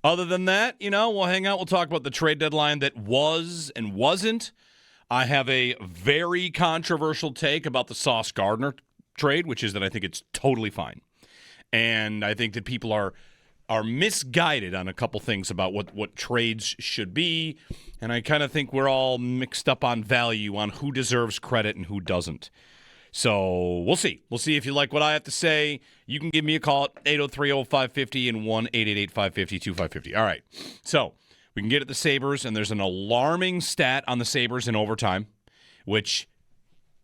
Other than that, we'll hang out. We'll talk about the trade deadline that was and wasn't. I have a very controversial take about the Sauce Gardner trade, which is that I think it's totally fine. And I think that people are misguided on a couple things about what trades should be. And I kind of think we're all mixed up on value on who deserves credit and who doesn't. So we'll see. We'll see if you like what I have to say. You can give me a call at 803-0550 and 1-888-550-2550. All right. So we can get at the Sabres, and there's an alarming stat on the Sabres in overtime, which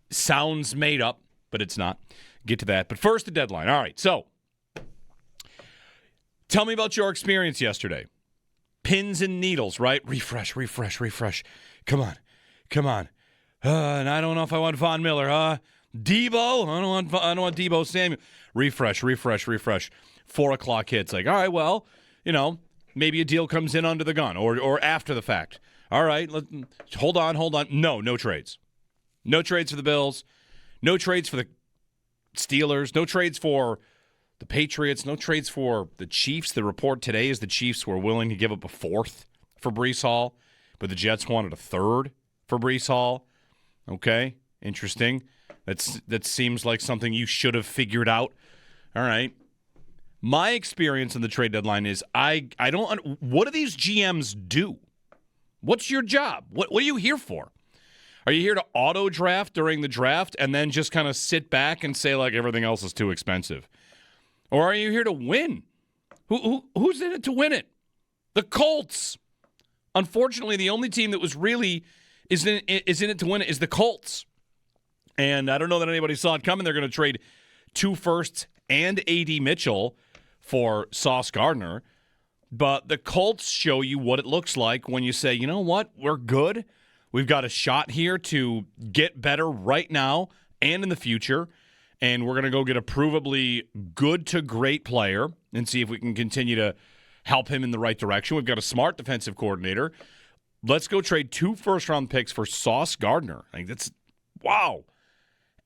sounds made up, but it's not. Get to that. But first, the deadline. All right. So tell me about your experience yesterday. Pins and needles, right? Refresh. Come on. And I don't know if I want Von Miller. Debo? I don't want Debo Samuel. Refresh. 4 o'clock hits. Like, all right, well, maybe a deal comes in under the gun or after the fact. All right, hold on. No trades. No trades for the Bills. No trades for the Steelers. No trades for the Patriots. No trades for the Chiefs. The report today is the Chiefs were willing to give up a fourth for Breece Hall, but the Jets wanted a third for Breece Hall. Okay, interesting. That seems like something you should have figured out. All right. My experience in the trade deadline is I don't. What do these GMs do? What's your job? What are you here for? Are you here to auto draft during the draft and then just kind of sit back and say like everything else is too expensive? Or are you here to win? Who's in it to win it? The Colts. Unfortunately, the only team that was really is in it to win it is the Colts. And I don't know that anybody saw it coming. They're going to trade 2 firsts and A.D. Mitchell for Sauce Gardner. But the Colts show you what it looks like when you say, you know what, we're good. We've got a shot here to get better right now and in the future. And we're going to go get a provably good to great player and see if we can continue to help him in the right direction. We've got a smart defensive coordinator. Let's go trade 2 first-round picks for Sauce Gardner. I think that's, wow.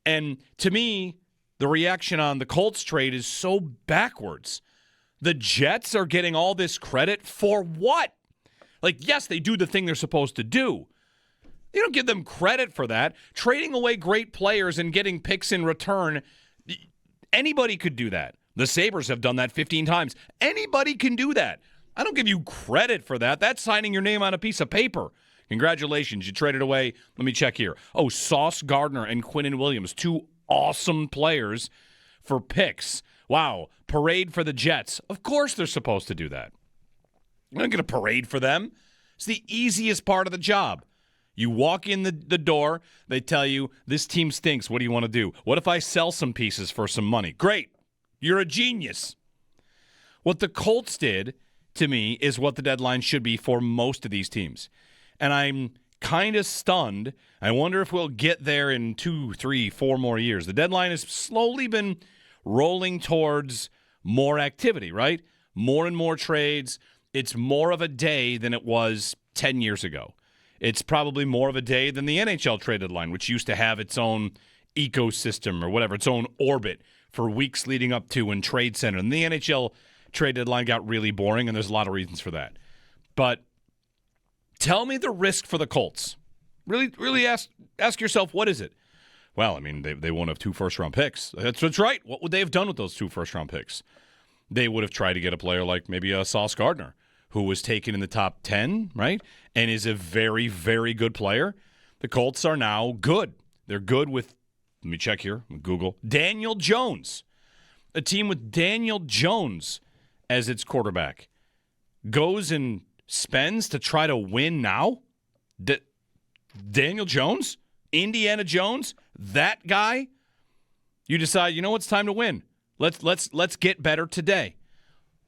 And to me, the reaction on the Colts trade is so backwards. The Jets are getting all this credit for what? Like, yes, they do the thing they're supposed to do. You don't give them credit for that. Trading away great players and getting picks in return, anybody could do that. The Sabres have done that 15 times. Anybody can do that. I don't give you credit for that. That's signing your name on a piece of paper. Congratulations, you traded away. Let me check here. Oh, Sauce Gardner and Quinnen Williams, 2 awesome players for picks. Wow, parade for the Jets. Of course they're supposed to do that. I'm not going to parade for them. It's the easiest part of the job. You walk in the door, they tell you, this team stinks. What do you want to do? What if I sell some pieces for some money? Great. You're a genius. What the Colts did, to me, is what the deadline should be for most of these teams. And I'm kind of stunned. I wonder if we'll get there in 2, 3, 4 more years. The deadline has slowly been rolling towards more activity, right? More and more trades. It's more of a day than it was 10 years ago. It's probably more of a day than the NHL trade deadline, which used to have its own ecosystem or whatever, its own orbit for weeks leading up to and trade center. And the NHL trade deadline got really boring, and there's a lot of reasons for that. But tell me the risk for the Colts. Really ask yourself, what is it? Well, I mean, they won't have 2 first-round picks. That's right. What would they have done with those 2 first-round picks? They would have tried to get a player like maybe a Sauce Gardner, who was taken in the top 10, right, and is a very, very good player. The Colts are now good. They're good with, let me check here, Google, Daniel Jones. A team with Daniel Jones as its quarterback goes and spends to try to win now? Daniel Jones? Indiana Jones? That guy? You decide, you know what, it's time to win. Let's get better today.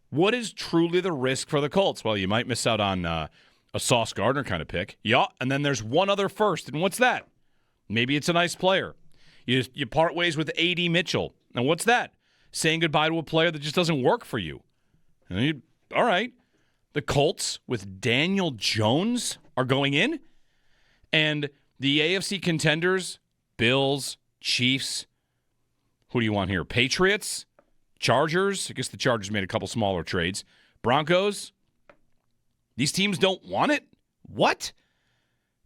What is truly the risk for the Colts? Well, you might miss out on a Sauce Gardner kind of pick. Yeah, and then there's one other first, and what's that? Maybe it's a nice player. You part ways with A.D. Mitchell. And what's that? Saying goodbye to a player that just doesn't work for you. All right. The Colts with Daniel Jones are going in, and the AFC contenders, Bills, Chiefs, who do you want here? Patriots, Chargers. I guess the Chargers made a couple smaller trades. Broncos, These teams don't want it? What?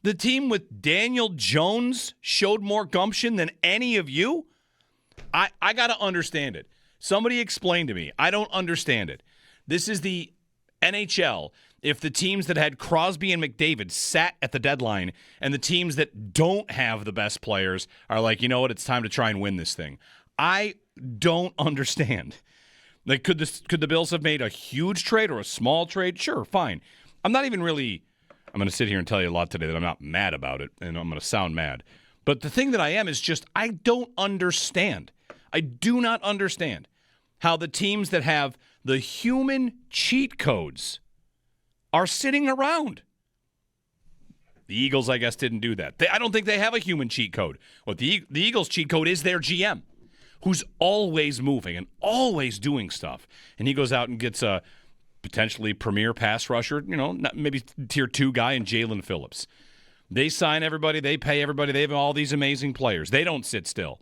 The team with Daniel Jones showed more gumption than any of you? I got to understand it. Somebody explain to me. I don't understand it. This is the NHL. If the teams that had Crosby and McDavid sat at the deadline and the teams that don't have the best players are like, you know what, it's time to try and win this thing. I don't understand. Like, could the Bills have made a huge trade or a small trade? Sure, fine. I'm going to sit here and tell you a lot today that I'm not mad about it, and I'm going to sound mad. But the thing that I am is just I don't understand. I do not understand how the teams that have the human cheat codes are sitting around. The Eagles, I guess, didn't do that. I don't think they have a human cheat code. What the Eagles' cheat code is their GM, who's always moving and always doing stuff. And he goes out and gets a potentially premier pass rusher, maybe tier 2 guy in Jalen Phillips. They sign everybody. They pay everybody. They have all these amazing players. They don't sit still.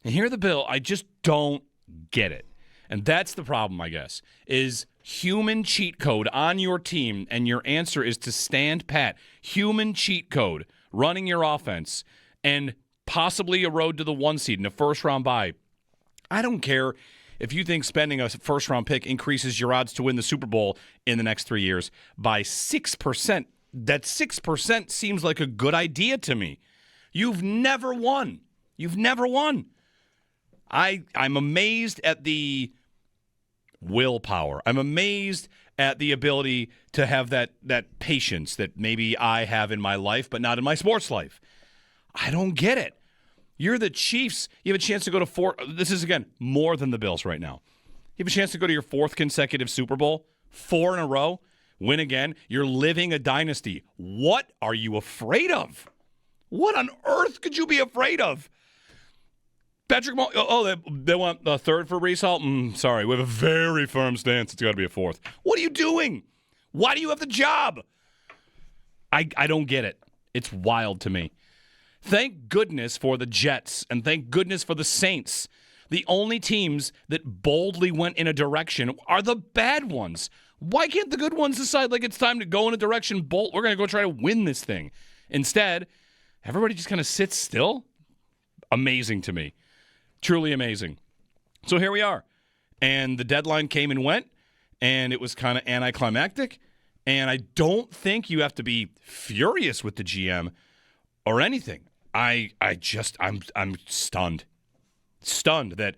And here the Bill, I just don't get it. And that's the problem, I guess, is human cheat code on your team, and your answer is to stand pat. Human cheat code running your offense and possibly a road to the 1 seed in a first-round bye. I don't care if you think spending a first-round pick increases your odds to win the Super Bowl in the next 3 years by 6%. That 6% seems like a good idea to me. You've never won. You've never won. I'm amazed at the willpower. I'm amazed at the ability to have that patience that maybe I have in my life, but not in my sports life. I don't get it. You're the Chiefs. You have a chance to go to 4. This is, again, more than the Bills right now. You have a chance to go to your 4th consecutive Super Bowl, 4 in a row, win again. You're living a dynasty. What are you afraid of? What on earth could you be afraid of? Patrick Mahomes, they want a 3rd for Breece Hall? Sorry, we have a very firm stance. It's got to be a 4th. What are you doing? Why do you have the job? I don't get it. It's wild to me. Thank goodness for the Jets, and thank goodness for the Saints. The only teams that boldly went in a direction are the bad ones. Why can't the good ones decide, like, it's time to go in a direction, bolt, we're going to go try to win this thing? Instead, everybody just kind of sits still? Amazing to me. Truly amazing. So here we are. And the deadline came and went, and it was kind of anticlimactic. And I don't think you have to be furious with the GM or anything. I'm stunned. Stunned that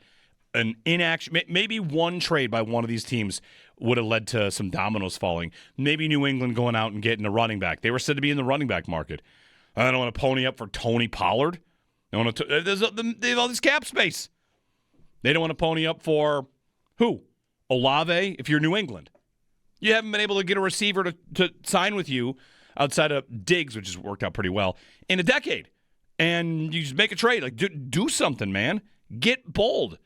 an inaction, maybe one trade by one of these teams would have led to some dominoes falling. Maybe New England going out and getting a running back. They were said to be in the running back market. I don't want to pony up for Tony Pollard. They have all this cap space. They don't want to pony up for who? Olave, if you're New England. You haven't been able to get a receiver to sign with you outside of Diggs, which has worked out pretty well, in a decade. And you just make a trade. Like, do something, man. Get bold.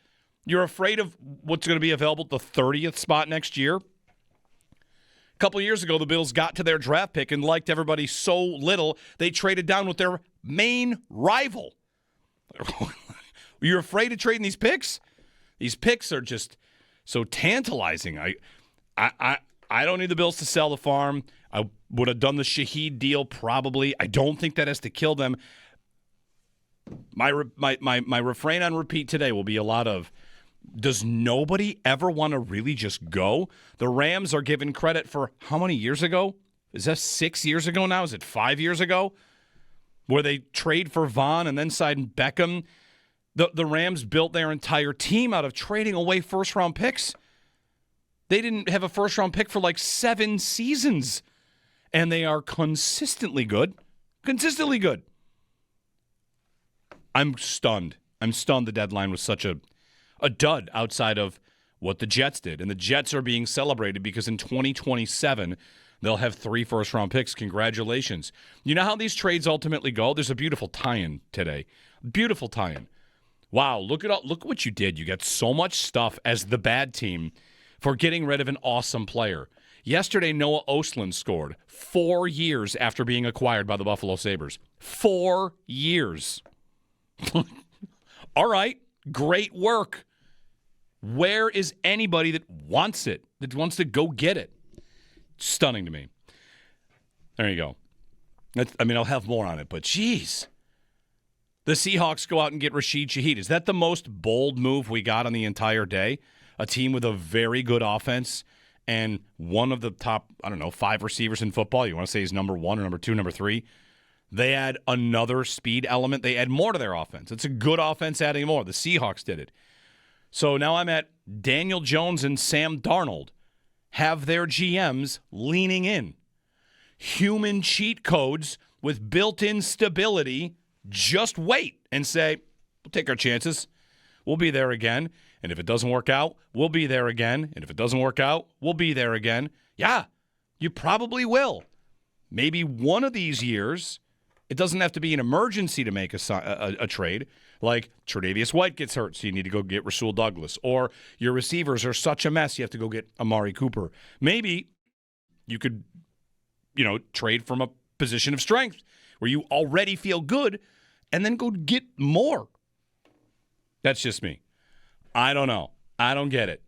You're afraid of what's going to be available at the 30th spot next year? A couple of years ago, the Bills got to their draft pick and liked everybody so little, they traded down with their main rival. You're afraid of trading these picks? These picks are just so tantalizing. I don't need the Bills to sell the farm. I would have done the Shaheed deal probably. I don't think that has to kill them. My refrain on repeat today will be a lot of, does nobody ever want to really just go? The Rams are given credit for how many years ago? Is that 6 years ago now? Is it 5 years ago? Where they trade for Vaughn and then signed Beckham. The Rams built their entire team out of trading away first-round picks. They didn't have a first-round pick for like 7 seasons. And they are consistently good. Consistently good. I'm stunned. I'm stunned the deadline was such a dud outside of what the Jets did. And the Jets are being celebrated because in 2027, they'll have 3 first-round picks. Congratulations. You know how these trades ultimately go? There's a beautiful tie-in today. Beautiful tie-in. Wow, look what you did. You got so much stuff as the bad team for getting rid of an awesome player. Yesterday, Noah Ostlund scored 4 years after being acquired by the Buffalo Sabres. 4 years. All right, great work. Where is anybody that wants it, that wants to go get it? Stunning to me. There you go. I'll have more on it, but geez. The Seahawks go out and get Rashid Shaheed. Is that the most bold move we got on the entire day? A team with a very good offense and one of the top, 5 receivers in football. You want to say he's number 1 or number 2, number 3? They add another speed element. They add more to their offense. It's a good offense adding more. The Seahawks did it. So now I'm at Daniel Jones and Sam Darnold have their GMs leaning in. Human cheat codes with built-in stability. Just wait and say, we'll take our chances. We'll be there again. And if it doesn't work out, we'll be there again. And if it doesn't work out, we'll be there again. Yeah, you probably will. Maybe one of these years, it doesn't have to be an emergency to make a trade. Like Tre'Davious White gets hurt, so you need to go get Rasul Douglas. Or your receivers are such a mess, you have to go get Amari Cooper. Maybe you could, trade from a position of strength where you already feel good and then go get more. That's just me. I don't know. I don't get it.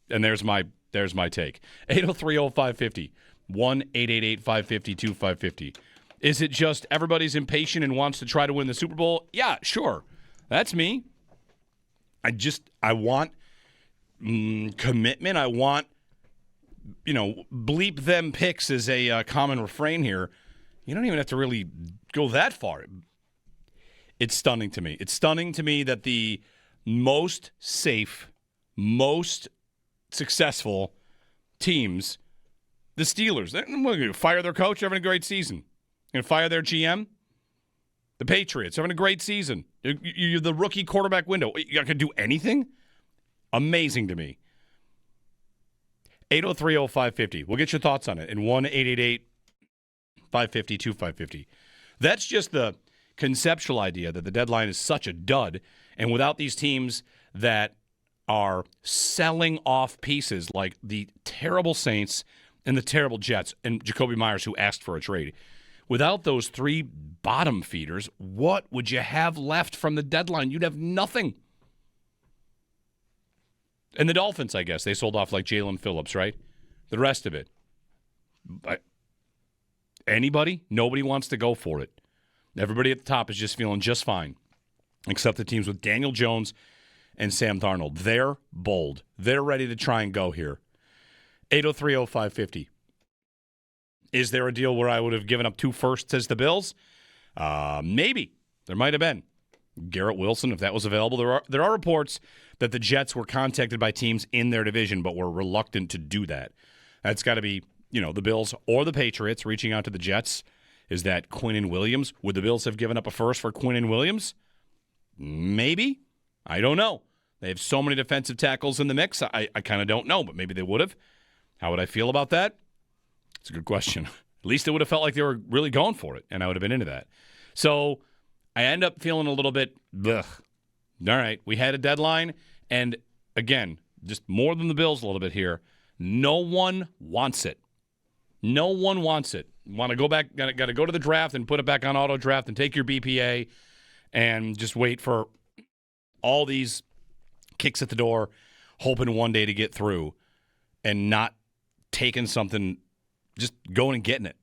And there's my take. 803-0550. 1-888-550-2550. Is it just everybody's impatient and wants to try to win the Super Bowl? Yeah, sure. That's me. I want commitment. I want, bleep them picks is a common refrain here. You don't even have to really go that far. It's stunning to me. It's stunning to me that the most safe, most successful teams, the Steelers, they're going to fire their coach, having a great season. Going to fire their GM. The Patriots having a great season. You're the rookie quarterback window. You're not going to do anything? Amazing to me. 803-0550. We'll get your thoughts on it in 1-888-550-2550. That's just the conceptual idea that the deadline is such a dud, and without these teams that are selling off pieces like the terrible Saints and the terrible Jets and Jacoby Myers, who asked for a trade, without those 3 bottom feeders, what would you have left from the deadline? You'd have nothing. And the Dolphins, I guess, they sold off like Jalen Phillips, right? The rest of it. Anybody? Nobody wants to go for it. Everybody at the top is just feeling just fine, except the teams with Daniel Jones and Sam Darnold. They're bold. They're ready to try and go here. 803-0550. Is there a deal where I would have given up 2 firsts as the Bills? Maybe. There might have been. Garrett Wilson, if that was available. There are reports that the Jets were contacted by teams in their division but were reluctant to do that. That's got to be, the Bills or the Patriots reaching out to the Jets. Is that Quinnen Williams? Would the Bills have given up a first for Quinnen Williams? Maybe. I don't know. They have so many defensive tackles in the mix. I kind of don't know, but maybe they would have. How would I feel about that? It's a good question. At least it would have felt like they were really going for it, and I would have been into that. So I end up feeling a little bit, ugh. All right, we had a deadline, and again, just more than the Bills a little bit here. No one wants it. No one wants it. Want to go back, got to go to the draft and put it back on auto draft and take your BPA and just wait for all these kicks at the door, hoping one day to get through and not taking something, just going and getting it.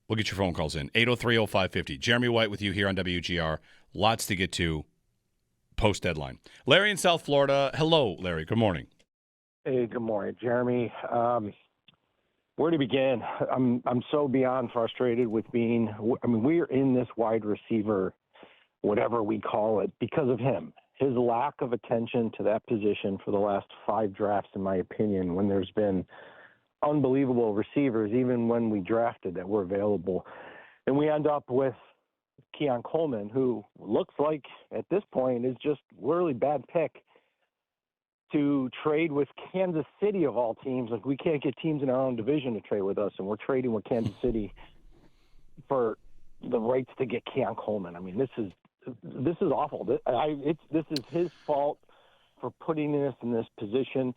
We'll get your phone calls in. 803-0550. Jeremy White with you here on WGR. Lots to get to post-deadline. Larry in South Florida. Hello, Larry. Good morning. Hey, good morning, Jeremy. Where to begin? I'm so beyond frustrated with we're in this wide receiver, whatever we call it, because of him. His lack of attention to that position for the last 5 drafts, in my opinion, when there's been unbelievable receivers, even when we drafted that were available. And we end up with Keon Coleman, who looks like at this point is just a really bad pick to trade with Kansas City of all teams. Like, we can't get teams in our own division to trade with us, and we're trading with Kansas City for the rights to get Keon Coleman. I mean, this is awful. This is his fault for putting us in this position.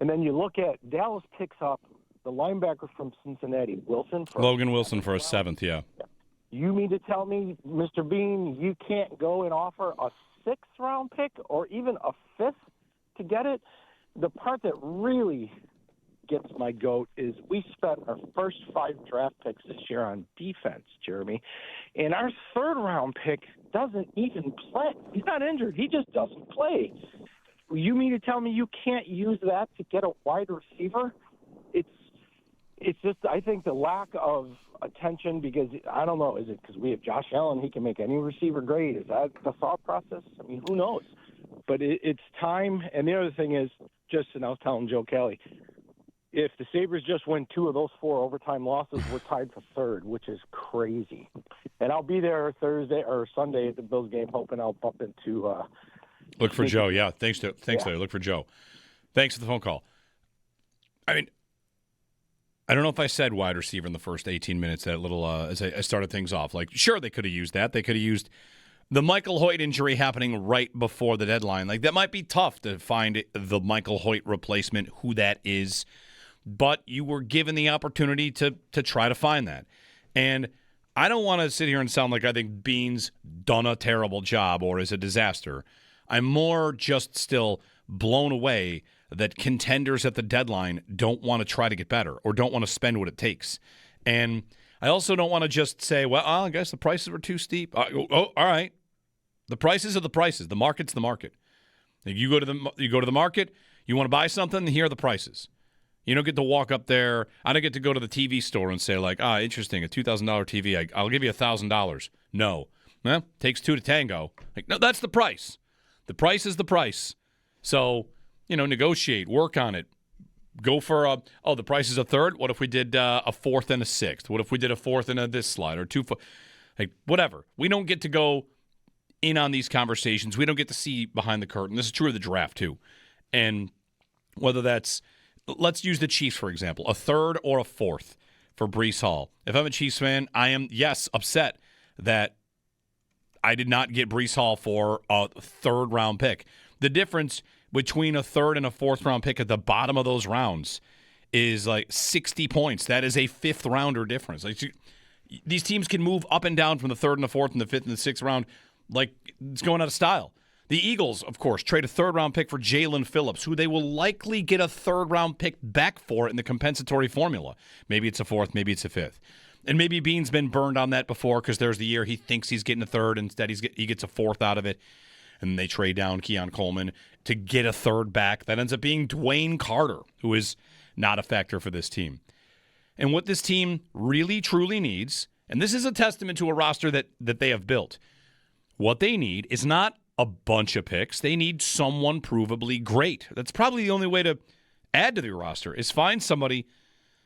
And then you look at Dallas picks up the linebacker from Cincinnati, Logan Wilson for a 7th, yeah. You mean to tell me, Mr. Bean, you can't go and offer a 6th-round pick or even a 5th to get it? The part that really gets my goat is we spent our first 5 draft picks this year on defense, Jeremy, and our third-round pick doesn't even play. He's not injured. He just doesn't play. You mean to tell me you can't use that to get a wide receiver? It's just, I think, the lack of attention because, I don't know, is it because we have Josh Allen, he can make any receiver great? Is that the thought process? I mean, who knows? But it's time. And the other thing is, and I was telling Joe Kelly, if the Sabres just win 2 of those 4 overtime losses, we're tied for third, which is crazy. And I'll be there Thursday or Sunday at the Bills game, hoping I'll bump into look for Joe. Yeah, thanks, Larry. Look for Joe. Thanks for the phone call. I mean, I don't know if I said wide receiver in the first 18 minutes, that little as I started things off. Like, sure, they could have used that. They could have used the Michael Hoyt injury happening right before the deadline. Like, that might be tough to find the Michael Hoyt replacement, who that is. But you were given the opportunity to try to find that. And I don't want to sit here and sound like I think Bean's done a terrible job or is a disaster. I'm more just still blown away that contenders at the deadline don't want to try to get better or don't want to spend what it takes. And I also don't want to just say, well, I guess the prices were too steep. All right. The prices are the prices. The market's the market. You go to the market, you want to buy something, here are the prices. You don't get to walk up there. I don't get to go to the TV store and say, like, interesting, a $2,000 TV, I'll give you $1,000. No. Well, takes 2 to tango. Like, no, that's the price. The price is the price. So, negotiate, work on it. Go for the price is a third. What if we did a fourth and a sixth? What if we did a fourth and a this slide or 2 like whatever. We don't get to go in on these conversations. We don't get to see behind the curtain. This is true of the draft too. And whether that's, let's use the Chiefs for example, a third or a fourth for Breece Hall. If I'm a Chiefs fan, I am upset that I did not get Breece Hall for a third round pick. The difference between a third and a fourth round pick at the bottom of those rounds is like 60 points. That is a fifth rounder difference. Like, these teams can move up and down from the third and the fourth and the fifth and the sixth round like it's going out of style. The Eagles, of course, trade a third round pick for Jalen Phillips, who they will likely get a third round pick back for in the compensatory formula. Maybe it's a fourth, maybe it's a fifth. And maybe Bean's been burned on that before because there's the year he thinks he's getting a third, instead he gets a fourth out of it. And they trade down Keon Coleman to get a third back. That ends up being Dwayne Carter, who is not a factor for this team. And what this team really, truly needs, and this is a testament to a roster that they have built, what they need is not a bunch of picks. They need someone provably great. That's probably the only way to add to their roster is find somebody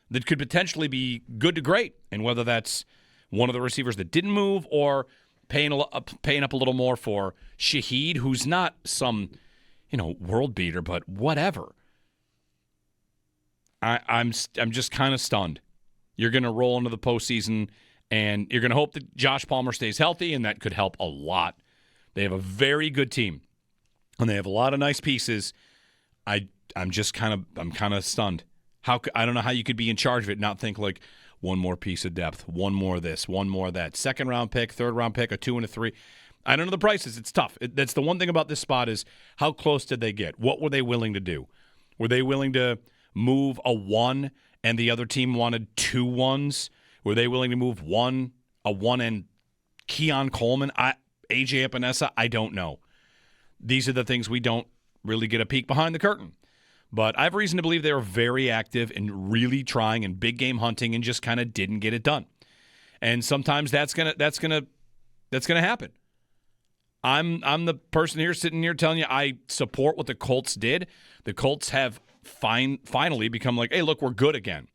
that could potentially be good to great. And whether that's one of the receivers that didn't move or paying up a little more for Shaheed, who's not some, world beater, but whatever. I'm just kind of stunned. You're going to roll into the postseason, and you're going to hope that Josh Palmer stays healthy, and that could help a lot. They have a very good team, and they have a lot of nice pieces. I'm kind of stunned. I don't know how you could be in charge of it and not think like one more piece of depth, one more of this, one more of that. Second round pick, third round pick, a 2 and a 3. I don't know the prices. It's tough. That's the one thing about this spot is how close did they get? What were they willing to do? Were they willing to move a 1 and the other team wanted 2 1s? Were they willing to move a 1 and Keon Coleman? AJ Epinesa? I don't know. These are the things we don't really get a peek behind the curtain. But I have reason to believe they were very active and really trying and big game hunting and just kind of didn't get it done. And sometimes that's gonna happen. I'm the person here sitting here telling you I support what the Colts did. The Colts have finally become like, hey, look, we're good again.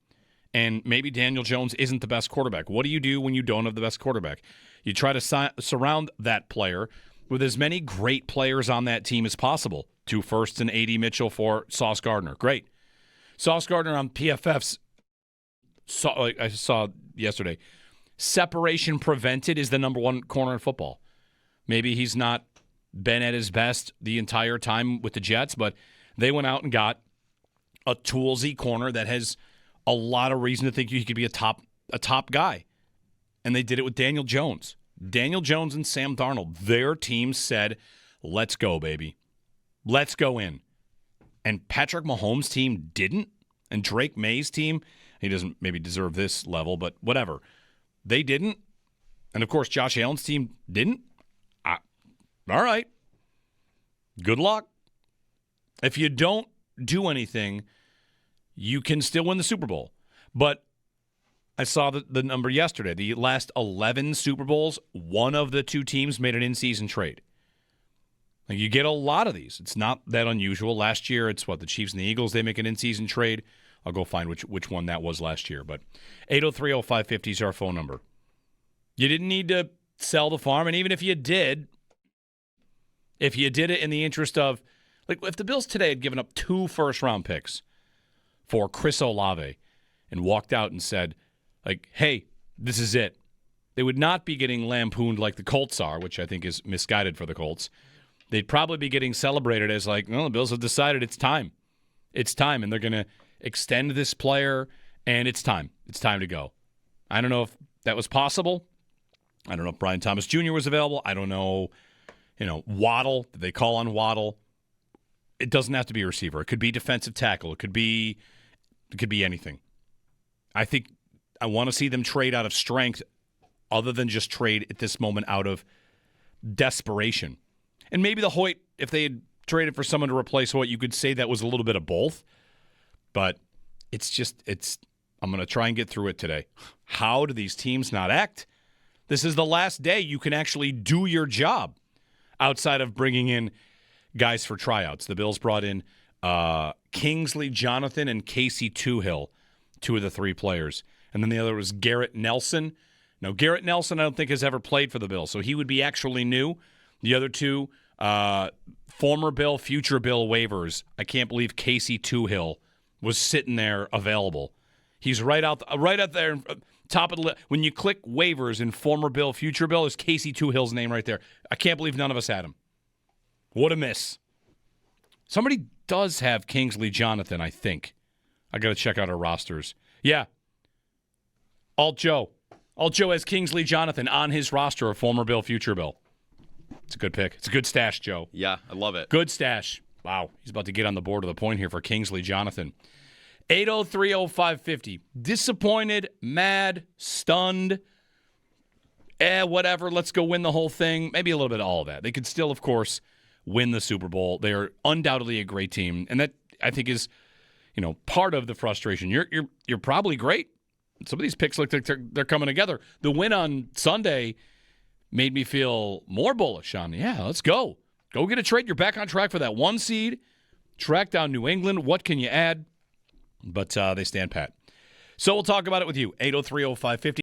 And maybe Daniel Jones isn't the best quarterback. What do you do when you don't have the best quarterback? You try to surround that player with as many great players on that team as possible. 2 firsts and A.D. Mitchell for Sauce Gardner. Great. Sauce Gardner on PFF's, I saw yesterday, separation prevented is the number 1 corner in football. Maybe he's not been at his best the entire time with the Jets, but they went out and got a toolsy corner that has a lot of reason to think he could be a top guy. And they did it with Daniel Jones. Daniel Jones and Sam Darnold, their team said, let's go, baby. Let's go in. And Patrick Mahomes' team didn't. And Drake May's team, he doesn't maybe deserve this level, but whatever. They didn't. And, of course, Josh Allen's team didn't. All right. Good luck. If you don't do anything, you can still win the Super Bowl. But I saw the number yesterday. The last 11 Super Bowls, one of the two teams made an in-season trade. Like, you get a lot of these. It's not that unusual. Last year, it's the Chiefs and the Eagles, they make an in-season trade. I'll go find which one that was last year. But 803-0550 is our phone number. You didn't need to sell the farm, and even if you did it in the interest of, like, if the Bills today had given up 2 first-round picks for Chris Olave and walked out and said, like, hey, this is it, they would not be getting lampooned like the Colts are, which I think is misguided for the Colts. They'd probably be getting celebrated as like, well, the Bills have decided it's time. It's time, and they're going to extend this player, and it's time. It's time to go. I don't know if that was possible. I don't know if Brian Thomas Jr. was available. I don't know, Waddle. Did they call on Waddle? It doesn't have to be a receiver. It could be defensive tackle. It could be anything. I think I want to see them trade out of strength other than just trade at this moment out of desperation. And maybe the Hoyt, if they had traded for someone to replace Hoyt, you could say that was a little bit of both. But I'm going to try and get through it today. How do these teams not act? This is the last day you can actually do your job outside of bringing in guys for tryouts. The Bills brought in Kingsley Jonathan and Casey Toohill, 2 of the 3 players. And then the other was Garrett Nelson. Now, Garrett Nelson I don't think has ever played for the Bills, so he would be actually new. The other 2, former Bill, future Bill waivers. I can't believe Casey Toohill was sitting there available. He's right out there, top of the list. When you click waivers in former Bill, future Bill, is Casey Toohill's name right there. I can't believe none of us had him. What a miss. Somebody does have Kingsley Jonathan, I think. I got to check out our rosters. Yeah. Alt Joe has Kingsley Jonathan on his roster of former Bill, future Bill. It's a good pick. It's a good stash, Joe. Yeah, I love it. Good stash. Wow. He's about to get on the board of the point here for Kingsley Jonathan. 803-0550. Disappointed, mad, stunned, whatever. Let's go win the whole thing. Maybe a little bit of all of that. They could still, of course, win the Super Bowl. They are undoubtedly a great team, and that, I think, is part of the frustration. You're probably great. Some of these picks look like they're coming together. The win on Sunday made me feel more bullish on, let's go. Go get a trade. You're back on track for that 1 seed. Track down New England. What can you add? But they stand pat. So we'll talk about it with you. 803-0550.